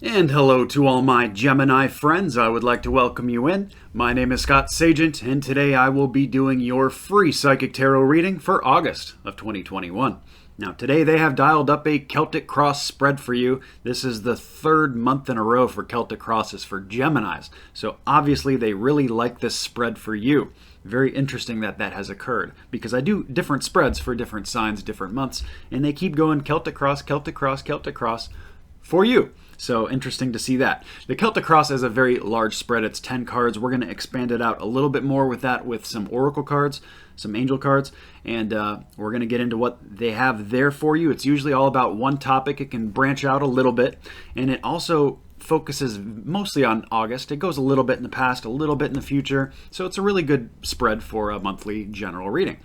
And hello to all my Gemini friends. I would like to welcome you in. My name is Scott Sagent, and today I will be doing your free psychic tarot reading for August of 2021. Now, today they have dialed up a Celtic cross spread for you. This is the third month in a row for Celtic crosses for Geminis. So obviously they really like this spread for you. Very interesting that that has occurred, because I do different spreads for different signs, different months, and they keep going Celtic cross, Celtic cross, Celtic cross for you. So interesting to see that. The Celtic Cross is a very large spread. It's 10 cards. We're going to expand it out a little bit more with that, with some oracle cards, some angel cards, and we're going to get into what they have there for you. It's usually all about one topic. It can branch out a little bit, and it also focuses mostly on August. It goes a little bit in the past, a little bit in the future, so it's a really good spread for a monthly general reading.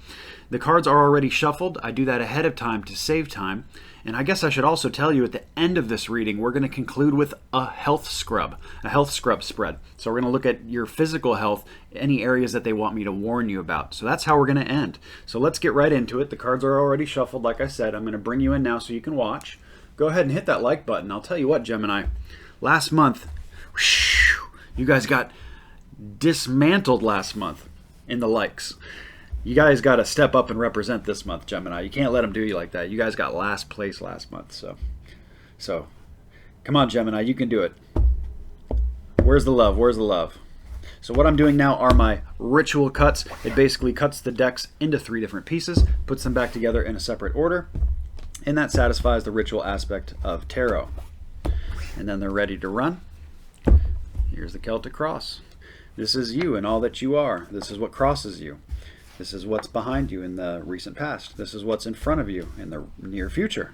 The cards are already shuffled. I do that ahead of time to save time. And I guess I should also tell you at the end of this reading, we're going to conclude with a health scrub spread. So we're going to look at your physical health, any areas that they want me to warn you about. So that's how we're going to end. So let's get right into it. The cards are already shuffled, like I said. I'm going to bring you in now so you can watch. Go ahead and hit that like button. I'll tell you what, Gemini, last month, you guys got dismantled last month in the likes. You guys got to step up and represent this month, Gemini. You can't let them do you like that. You guys got last place last month. So come on, Gemini. You can do it. Where's the love? Where's the love? So what I'm doing now are my ritual cuts. It basically cuts the decks into 3 different pieces, puts them back together in a separate order, and that satisfies the ritual aspect of tarot. And then they're ready to run. Here's the Celtic Cross. This is you and all that you are. This is what crosses you. This is what's behind you in the recent past. This is what's in front of you in the near future.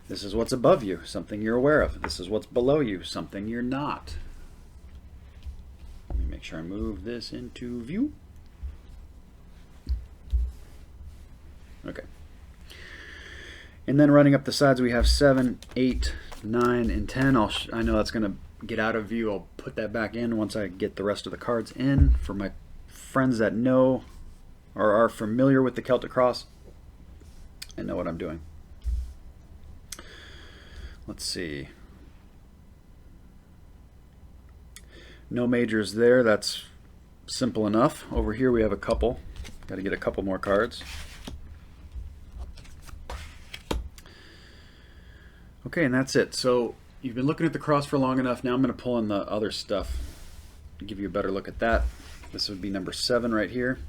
This is what's above you, something you're aware of. This is what's below you, something you're not. Let me make sure I move this into view. Okay. And then running up the sides, we have 7, 8, 9, and 10. I know that's going to get out of view. I'll put that back in once I get the rest of the cards in. For my friends that know or are familiar with the Celtic Cross and know what I'm doing. Let's see. No majors there. That's simple enough. Over here we have a couple. Got to get a couple more cards. Okay, and that's it. So you've been looking at the cross for long enough. Now I'm going to pull in the other stuff to give you a better look at that. This would be number 7 right here.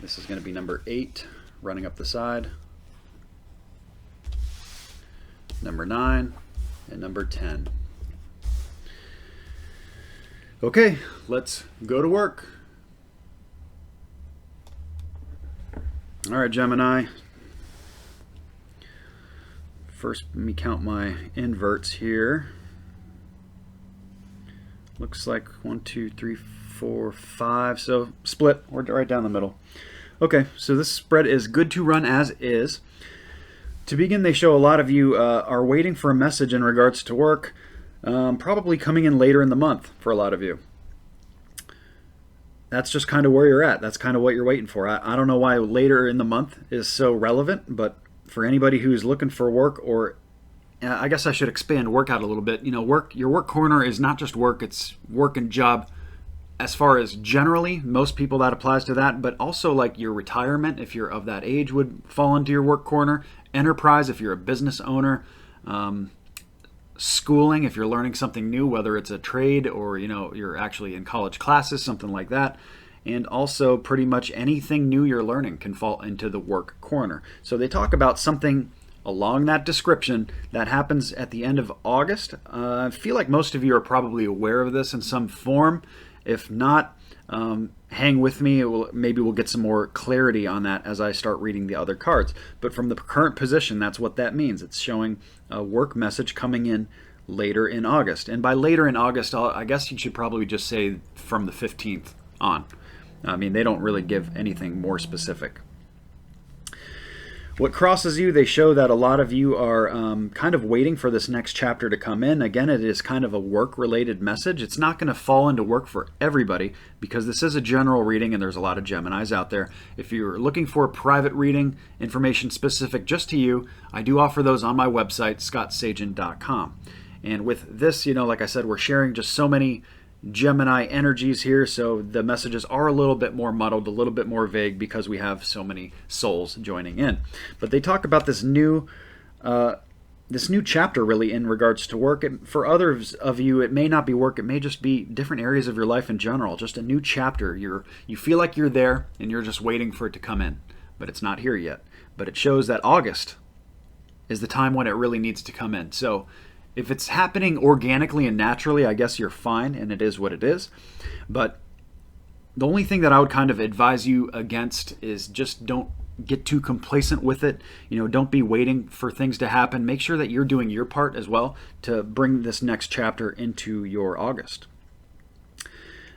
This is going to be number 8, running up the side, number 9, and number 10. Okay, let's go to work. All right, Gemini. First, let me count my inverts here. Looks like 1, 2, 3, 4, 5. So split. We're right down the middle. Okay, so this spread is good to run as is. To begin, they show a lot of you are waiting for a message in regards to work, probably coming in later in the month for a lot of you. That's just kind of where you're at. That's kind of what you're waiting for. I don't know why later in the month is so relevant, but for anybody who's looking for work, or I guess I should expand work out a little bit. You know, your work corner is not just work, it's work and job. As far as generally, most people that applies to that, but also like your retirement, if you're of that age, would fall into your work corner. Enterprise, if you're a business owner. Schooling, if you're learning something new, whether it's a trade or you're actually in college classes, something like that. And also pretty much anything new you're learning can fall into the work corner. So they talk about something along that description that happens at the end of August. I feel like most of you are probably aware of this in some form. If not, hang with me. Maybe we'll get some more clarity on that as I start reading the other cards. But from the current position, that's what that means. It's showing a work message coming in later in August. And by later in August, I guess you should probably just say from the 15th on. I mean, they don't really give anything more specific. What crosses you, they show that a lot of you are kind of waiting for this next chapter to come in. Again, it is kind of a work-related message. It's not going to fall into work for everybody because this is a general reading and there's a lot of Geminis out there. If you're looking for a private reading, information specific just to you, I do offer those on my website, scottsagent.com. And with this, like I said, we're sharing just so many Gemini energies here, so the messages are a little bit more muddled, a little bit more vague because we have so many souls joining in. But they talk about this new chapter really in regards to work. For others of you, it may not be work, it may just be different areas of your life in general, just a new chapter. You feel like you're there and you're just waiting for it to come in, but it's not here yet. But it shows that August is the time when it really needs to come in. So if it's happening organically and naturally, I guess you're fine, and it is what it is. But the only thing that I would kind of advise you against is just don't get too complacent with it. Don't be waiting for things to happen. Make sure that you're doing your part as well to bring this next chapter into your August.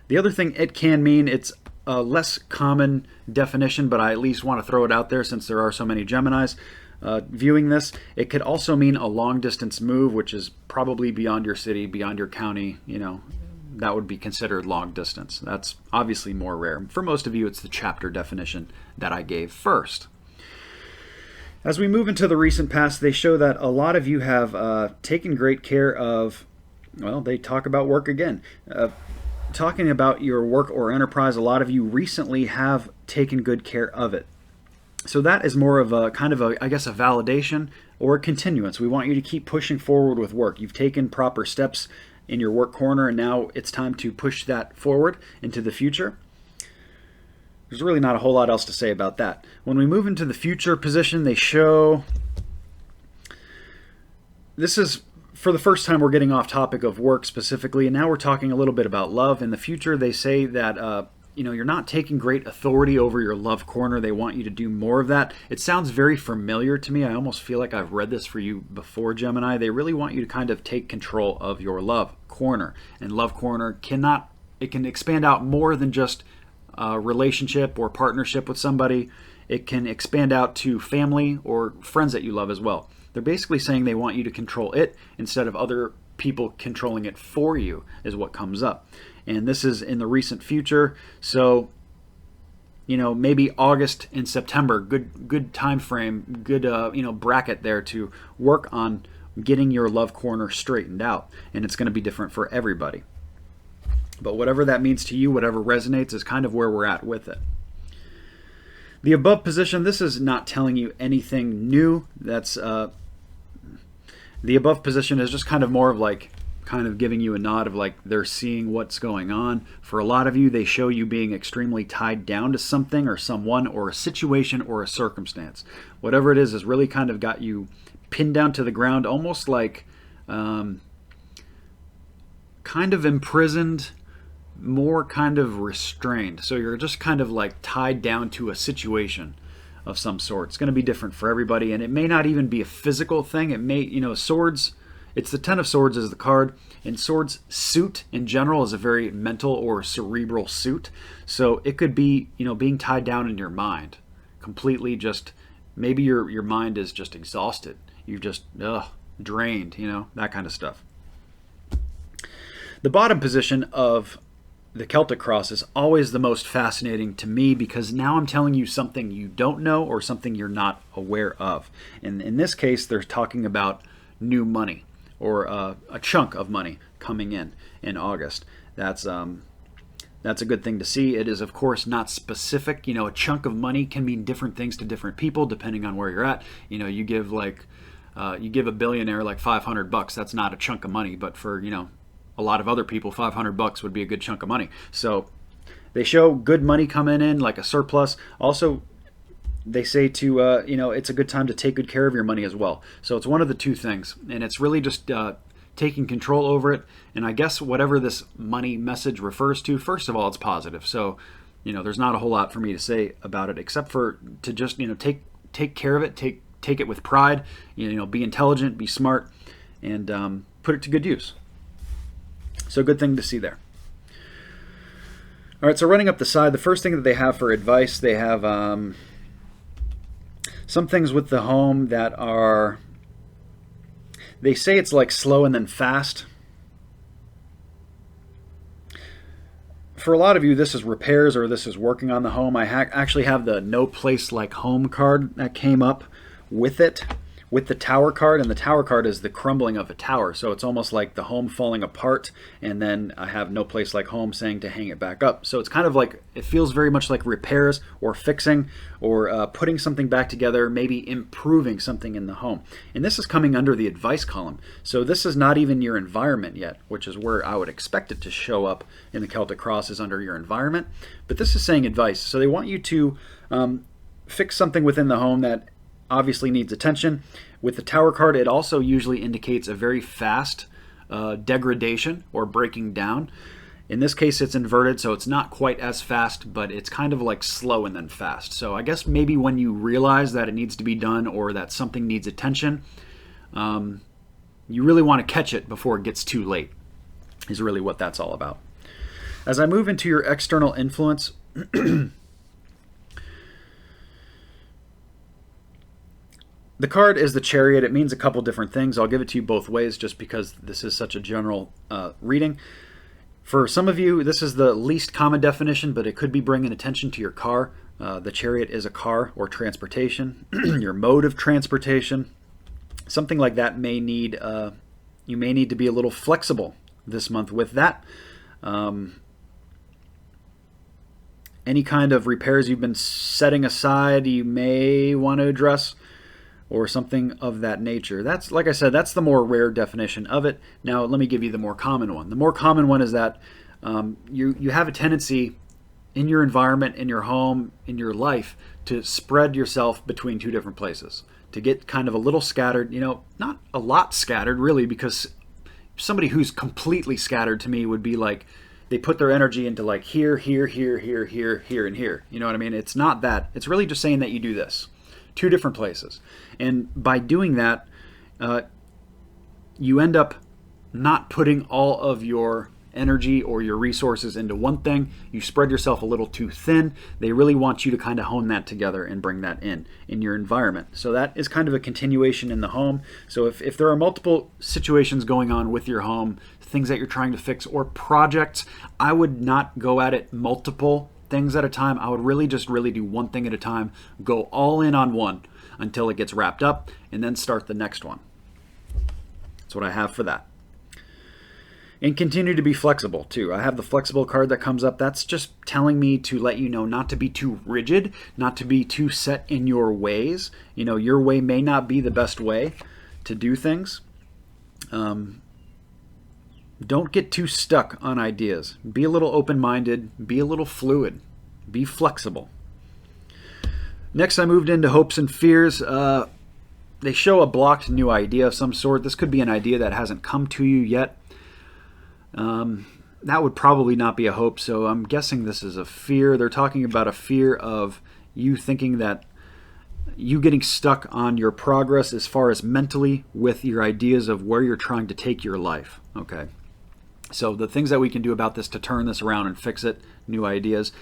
The other thing it can mean, it's a less common definition, but I at least want to throw it out there since there are so many Geminis viewing this. It could also mean a long distance move, which is probably beyond your city, beyond your county. That would be considered long distance. That's obviously more rare. For most of you, it's the chapter definition that I gave first. As we move into the recent past, they show that a lot of you have taken great care of, they talk about work again. Talking about your work or enterprise, a lot of you recently have taken good care of it. So that is more of a kind of a validation or a continuance. We want you to keep pushing forward with work. You've taken proper steps in your work corner, and now it's time to push that forward into the future. There's really not a whole lot else to say about that. When we move into the future position, they show, this is for the first time we're getting off topic of work specifically, and now we're talking a little bit about love. In the future, they say that you're not taking great authority over your love corner. They want you to do more of that. It sounds very familiar to me. I almost feel like I've read this for you before, Gemini. They really want you to kind of take control of your love corner. And love corner can expand out more than just a relationship or partnership with somebody. It can expand out to family or friends that you love as well. They're basically saying they want you to control it instead of other people controlling it for you is what comes up. And this is in the recent future, so maybe August and September, good time frame, good bracket there to work on getting your love corner straightened out, and it's going to be different for everybody. But whatever that means to you, whatever resonates, is kind of where we're at with it. The above position, this is not telling you anything new. That's the above position is just kind of more of like kind of giving you a nod of like they're seeing what's going on. For a lot of you, they show you being extremely tied down to something or someone or a situation or a circumstance. Whatever it is really kind of got you pinned down to the ground, almost like kind of imprisoned, more kind of restrained. So you're just kind of like tied down to a situation of some sort. It's going to be different for everybody, and it may not even be a physical thing. It may, swords, it's the Ten of Swords is the card, and swords suit in general is a very mental or cerebral suit. So it could be, being tied down in your mind, completely just, maybe your mind is just exhausted. You're just, drained, that kind of stuff. The bottom position of the Celtic cross is always the most fascinating to me because now I'm telling you something you don't know or something you're not aware of. And in this case, they're talking about new money or a chunk of money coming in August. That's a good thing to see. It is, of course, not specific. A chunk of money can mean different things to different people depending on where you're at. You give a billionaire like $500. That's not a chunk of money, but for a lot of other people, $500 would be a good chunk of money. So they show good money coming in, like a surplus. Also, they say to, it's a good time to take good care of your money as well. So it's one of the two things. And it's really just taking control over it. And I guess whatever this money message refers to, first of all, it's positive. So, there's not a whole lot for me to say about it except for to just, take care of it, take it with pride, be intelligent, be smart, and put it to good use. So good thing to see there. All right, so running up the side, the first thing that they have for advice, they have some things with the home that are, they say it's like slow and then fast. For a lot of you, this is repairs or this is working on the home. I actually have the No Place Like Home card that came up with it, with the Tower card, and the Tower card is the crumbling of a tower. So it's almost like the home falling apart, and then I have No Place Like Home saying to hang it back up. So it's kind of like, it feels very much like repairs or fixing or putting something back together, maybe improving something in the home. And this is coming under the advice column. So this is not even your environment yet, which is where I would expect it to show up in the Celtic Cross, is under your environment. But this is saying advice. So they want you to fix something within the home that obviously needs attention. With the Tower card, it also usually indicates a very fast degradation or breaking down. In this case, it's inverted, so it's not quite as fast, but it's kind of like slow and then fast. So I guess maybe when you realize that it needs to be done or that something needs attention, you really want to catch it before it gets too late, is really what that's all about. As I move into your external influence, the card is the Chariot. It means a couple different things. I'll give it to you both ways just because this is such a general reading. For some of you, this is the least common definition, but it could be bringing attention to your car. The Chariot is a car or transportation, your mode of transportation. Something like that may need, you may need to be a little flexible this month with that. Any kind of repairs you've been setting aside, you may want to address, or something of that nature. That's, like I said, that's the more rare definition of it. Now, let me give you the more common one. The more common one is that you have a tendency in your environment, in your home, in your life, to spread yourself between two different places, to get kind of a little scattered, you know, not a lot scattered really, because somebody who's completely scattered to me would be like, they put their energy into like here, here, here, here, here, here, and here. You know what I mean? It's not that. It's really just saying that you do this. Two different places. And by doing that, you end up not putting all of your energy or your resources into one thing. You spread yourself a little too thin. They really want you to kind of hone that together and bring that in your environment. So that is kind of a continuation in the home. So if there are multiple situations going on with your home, things that you're trying to fix, or projects, I would not go at it multiple things at a time. I would really just do one thing at a time, go all in on one until it gets wrapped up, and then start the next one. That's what I have for that. And continue to be flexible too. I have the flexible card that comes up. That's just telling me to let you know not to be too rigid, not to be too set in your ways. You know, your way may not be the best way to do things. Don't get too stuck on ideas. Be a little open-minded. Be a little fluid. Be flexible. Next, I moved into hopes and fears. They show a blocked new idea of some sort. This could be an idea that hasn't come to you yet. That would probably not be a hope, so I'm guessing this is a fear. They're talking about a fear of you thinking that you getting stuck on your progress as far as mentally with your ideas of where you're trying to take your life. Okay. So the things that we can do about this to turn this around and fix it, new ideas,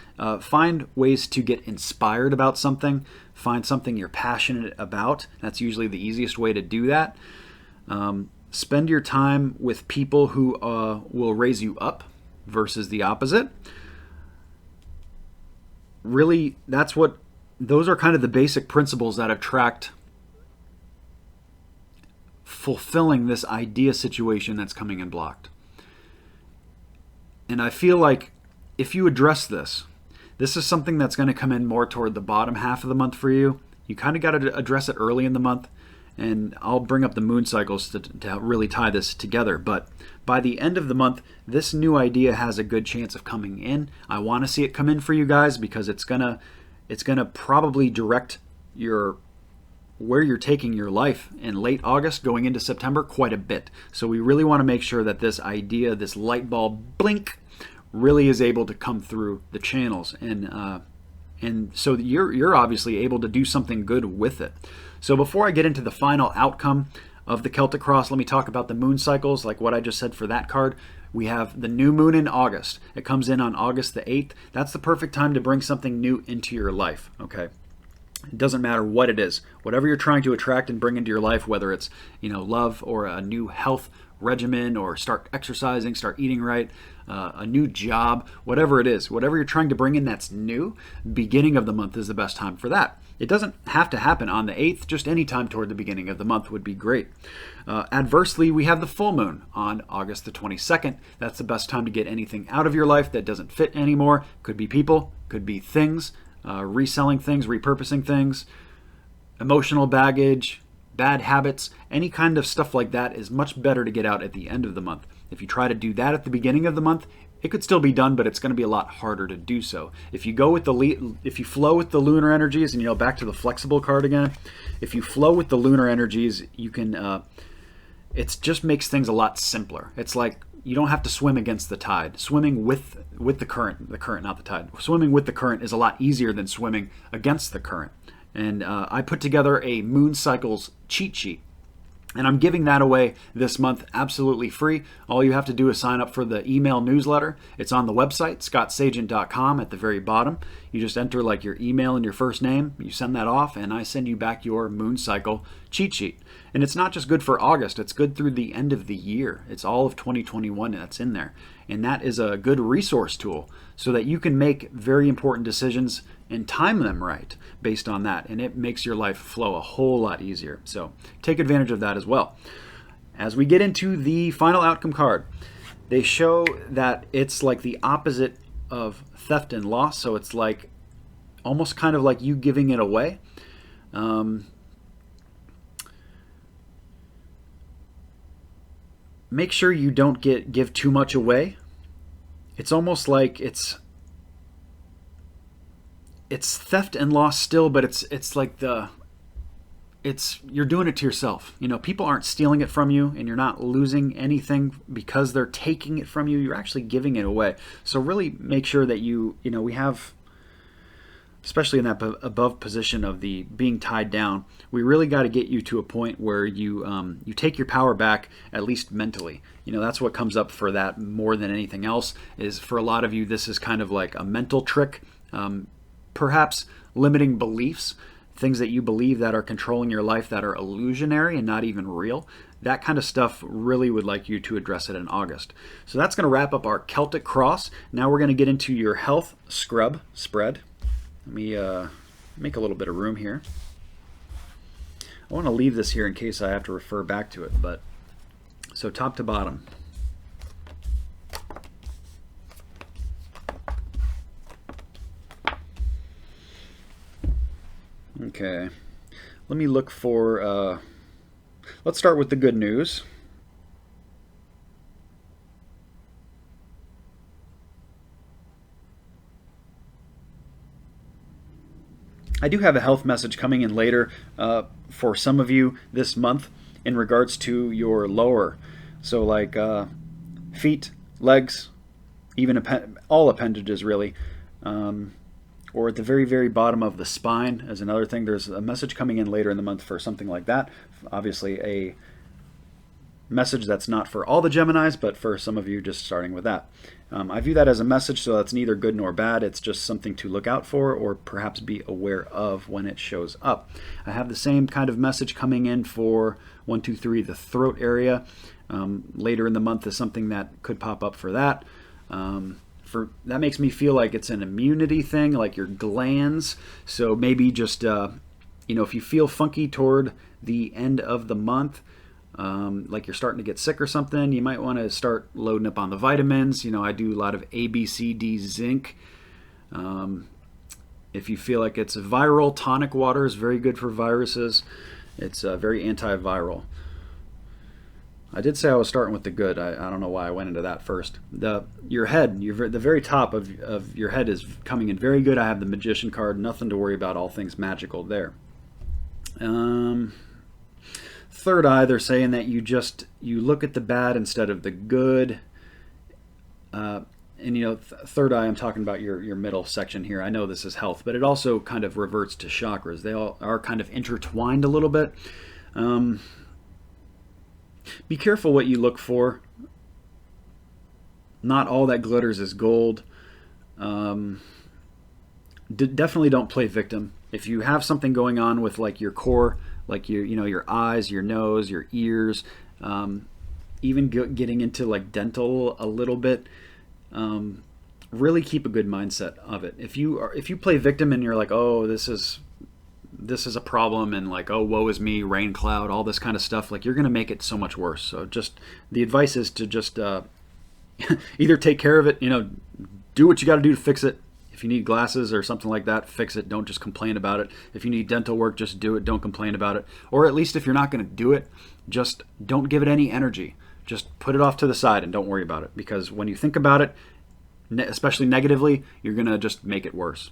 find ways to get inspired about something, find something you're passionate about. That's usually the easiest way to do that. Spend your time with people who will raise you up versus the opposite. Really, those are kind of the basic principles that attract fulfilling this idea situation that's coming in blocked. And I feel like if you address this is something that's going to come in more toward the bottom half of the month for you. You kind of got to address it early in the month. And I'll bring up the moon cycles to really tie this together. But by the end of the month, this new idea has a good chance of coming in. I want to see it come in for you guys because it's gonna probably direct where you're taking your life in late August going into September quite a bit. So we really want to make sure that this idea, this light bulb blink, really is able to come through the channels, and so you're obviously able to do something good with it. So before I get into the final outcome of the Celtic Cross, let me talk about the moon cycles, like what I just said for that card. We have the new moon in August. It comes in on August the 8th. That's the perfect time to bring something new into your life, okay? It doesn't matter what it is. Whatever you're trying to attract and bring into your life, whether it's, love or a new health regimen or start exercising, start eating right, a new job, whatever it is, whatever you're trying to bring in that's new, beginning of the month is the best time for that. It doesn't have to happen on the 8th, just any time toward the beginning of the month would be great. Adversely, we have the full moon on August the 22nd. That's the best time to get anything out of your life that doesn't fit anymore. Could be people, could be things, reselling things, repurposing things, emotional baggage, bad habits, any kind of stuff like that is much better to get out at the end of the month. If you try to do that at the beginning of the month, it could still be done, but it's going to be a lot harder to do so. If you flow with the lunar energies, and back to the flexible card again, if you flow with the lunar energies, you can. It just makes things a lot simpler. It's like you don't have to swim against the tide. Swimming with the current, not the tide. Swimming with the current is a lot easier than swimming against the current. And I put together a moon cycles cheat sheet. And I'm giving that away this month absolutely free. All you have to do is sign up for the email newsletter. It's on the website, scottsagent.com at the very bottom. You just enter your email and your first name. You send that off, and I send you back your moon cycle cheat sheet. And it's not just good for August. It's good through the end of the year. It's all of 2021 that's in there. And that is a good resource tool so that you can make very important decisions and time them right based on that. And it makes your life flow a whole lot easier. So take advantage of that as well. As we get into the final outcome card, they show that it's like the opposite of theft and loss. So it's like almost kind of like you giving it away. Make sure you don't give too much away. It's almost like it's theft and loss still, but it's like you're doing it to yourself. People aren't stealing it from you, and you're not losing anything because they're taking it from you. You're actually giving it away. So really make sure that we have, especially in that above position of the being tied down, we really got to get you to a point where you take your power back, at least mentally. That's what comes up for that more than anything else. Is for a lot of you, this is kind of like a mental trick, perhaps limiting beliefs, things that you believe that are controlling your life that are illusionary and not even real. That kind of stuff really would like you to address it in August. So that's going to wrap up our Celtic cross. Now we're going to get into your health spread. Let me make a little bit of room here. I want to leave this here in case I have to refer back to it. So top to bottom. Okay. Let me look for... let's start with the good news. I do have a health message coming in later for some of you this month in regards to your lower. So like feet, legs, even all appendages really. Or at the very, very bottom of the spine as another thing. There's a message coming in later in the month for something like that. Obviously a message that's not for all the Geminis, but for some of you just starting with that. I view that as a message, so that's neither good nor bad. It's just something to look out for or perhaps be aware of when it shows up. I have the same kind of message coming in for 1, 2, 3, the throat area. Later in the month is something that could pop up for that. That makes me feel like it's an immunity thing, like your glands. So maybe just, if you feel funky toward the end of the month, like you're starting to get sick or something, you might want to start loading up on the vitamins. I do a lot of A, B, C, D, zinc. If you feel like it's viral, tonic water is very good for viruses. It's very antiviral. I did say I was starting with the good. I don't know why I went into that first. Your head, the very top of your head is coming in very good. I have the Magician card. Nothing to worry about. All things magical there. Third eye, they're saying that you look at the bad instead of the good. Third eye, I'm talking about your middle section here. I know this is health, but it also kind of reverts to chakras. They all are kind of intertwined a little bit. Be careful what you look for. Not all that glitters is gold. Definitely don't play victim. If you have something going on with like your core, like your eyes, your nose, your ears, even getting into like dental a little bit, really keep a good mindset of it. If you play victim and you're like, oh, this is a problem, and like, oh, woe is me, rain cloud, all this kind of stuff, like you're going to make it so much worse. So just the advice is to just either take care of it, do what you got to do to fix it. If you need glasses or something like that, fix it. Don't just complain about it. If you need dental work, just do it. Don't complain about it. Or at least if you're not going to do it, just don't give it any energy. Just put it off to the side and don't worry about it. Because when you think about it, especially negatively, you're going to just make it worse.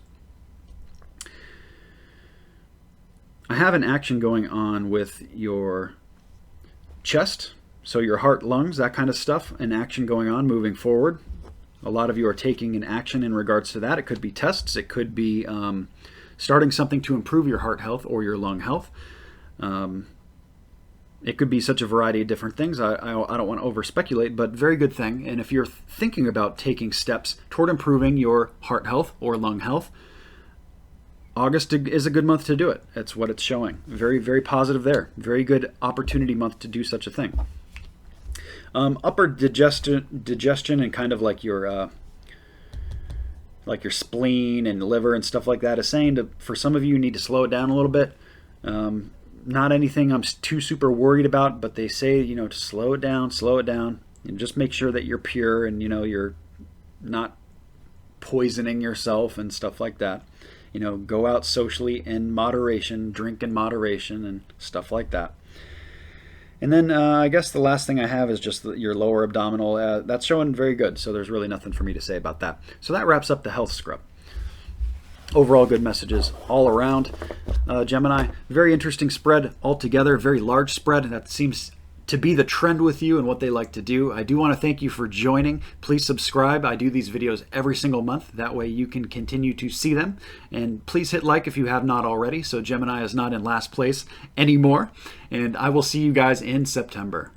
I have an action going on with your chest, so your heart, lungs, that kind of stuff, an action going on moving forward. A lot of you are taking an action in regards to that. It could be tests. It could be starting something to improve your heart health or your lung health. It could be such a variety of different things. I don't want to over-speculate, but very good thing. And if you're thinking about taking steps toward improving your heart health or lung health, August is a good month to do it. That's what it's showing. Very, very positive there. Very good opportunity month to do such a thing. Upper digestion and kind of like your spleen and liver and stuff like that is saying for some of you need to slow it down a little bit. Not anything I'm too super worried about, but they say to slow it down, and just make sure that you're pure and you're not poisoning yourself and stuff like that. Go out socially in moderation, drink in moderation, and stuff like that. And then I guess the last thing I have is just your lower abdominal. That's showing very good, so there's really nothing for me to say about that. So that wraps up the health scrub. Overall good messages all around. Gemini, very interesting spread altogether, very large spread. That seems to be the trend with you and what they like to do. I do want to thank you for joining. Please subscribe. I do these videos every single month. That way you can continue to see them. And please hit like if you have not already, so Gemini is not in last place anymore. And I will see you guys in September.